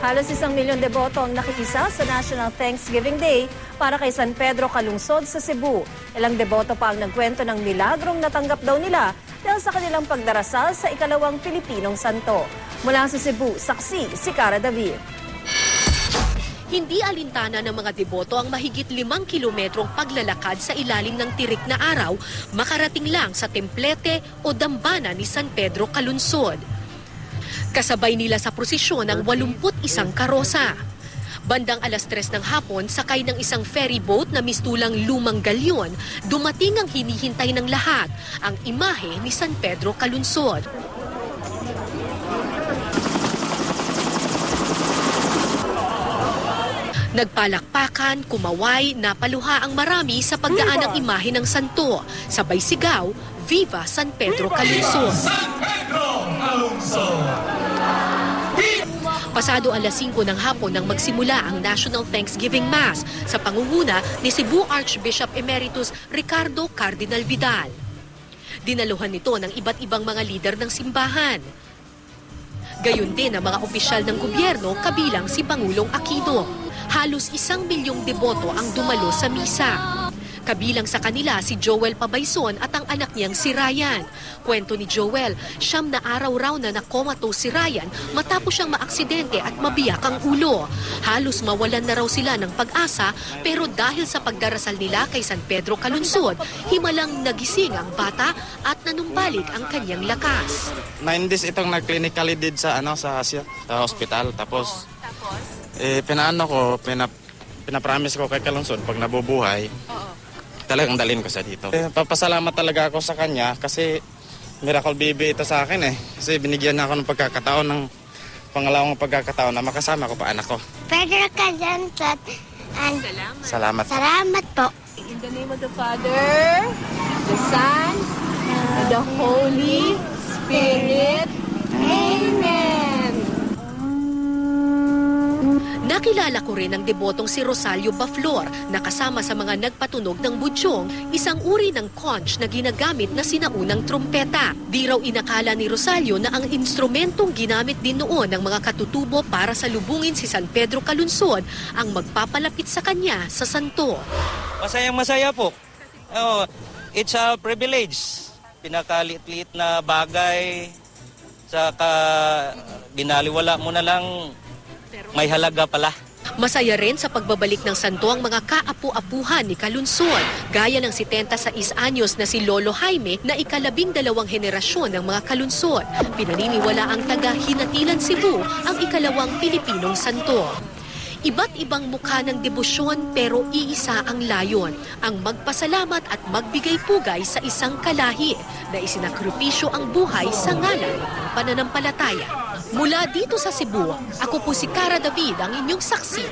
Halos 1,000,000 deboto ang nakiisa sa National Thanksgiving Day para kay San Pedro Calungsod sa Cebu. Ilang deboto pa ang nagkwento ng milagrong natanggap daw nila dahil sa kanilang pagdarasal sa ikalawang Pilipinong santo. Mula sa Cebu, saksi si Cara David. Hindi alintana ng mga deboto ang mahigit 5 kilometrong paglalakad sa ilalim ng tirik na araw, makarating lang sa templete o dambana ni San Pedro Calungsod. Kasabay nila sa prosesyon ang 81 karosa. Bandang 3:00 ng hapon, sakay ng isang ferry boat na mistulang lumang galyon, dumating ang hinihintay ng lahat, ang imahe ni San Pedro Calungsod. Nagpalakpakan, kumaway, napaluha ang marami sa pagdaan ng imahe ng santo. Sabay sigaw, Viva San Pedro Calungsod! San Pedro Calungsod! Pasado 5:00 ng hapon nang magsimula ang National Thanksgiving Mass sa pangunguna ni Cebu Archbishop Emeritus Ricardo Cardinal Vidal. Dinaluhan nito ng iba't ibang mga lider ng simbahan. Gayon din ang mga opisyal ng gobyerno kabilang si Pangulong Aquino. Halos 1 milyong deboto ang dumalo sa misa. Kabilang sa kanila si Joel Pabayson at ang anak niyang si Ryan. Kwento ni Joel, 9 na araw raw na nakomatose si Ryan matapos siyang maaksidente at mabiyak ang ulo. Halos mawalan na raw sila ng pag-asa, pero dahil sa pagdarasal nila kay San Pedro Calungsod, himalang nagising ang bata at nanumbalik ang kanyang lakas. 9 days itong nag-clinically did sa Asia, sa hospital. Tapos pinapromise ko kay Calungsod pag nabubuhay. Talagang dalhin ko siya dito. Papasalamat talaga ako sa kanya kasi miracle baby ito sa akin eh. Kasi binigyan na ako ng pagkakataon, ng pangalawang pagkakataon na makasama ko pa anak ko. Pedro Calungsod. Salamat. Salamat po. In the name of the Father, the Son, and the Holy Spirit. Amen. Nakilala ko rin ang debotong si Rosalio Baflor na kasama sa mga nagpatunog ng budyong, isang uri ng conch na ginagamit na sinaunang trumpeta. Di raw inakala ni Rosalio na ang instrumentong ginamit din noon ng mga katutubo para salubungin si San Pedro Calungsod ang magpapalapit sa kanya sa santo. Masayang-masaya po. It's a privilege. Pinakaliit-liit na bagay, saka binaliwala mo na lang, may halaga pala. Masaya rin sa pagbabalik ng santo ang mga kaapu-apuhan ni Calungsod, gaya ng 76 anyos na si Lolo Jaime na ika-12 henerasyon ng mga Calungsod. Pinaniniwala ang taga-Hinatilan Cebu ang ikalawang Pilipinong santo. Iba't ibang mukha ng debosyon pero iisa ang layon, ang magpasalamat at magbigay pugay sa isang kalahi na isinakripisyo ang buhay sa ngalan ng pananampalataya. Mula dito sa Cebu, ako po si Cara David, ang inyong saksi.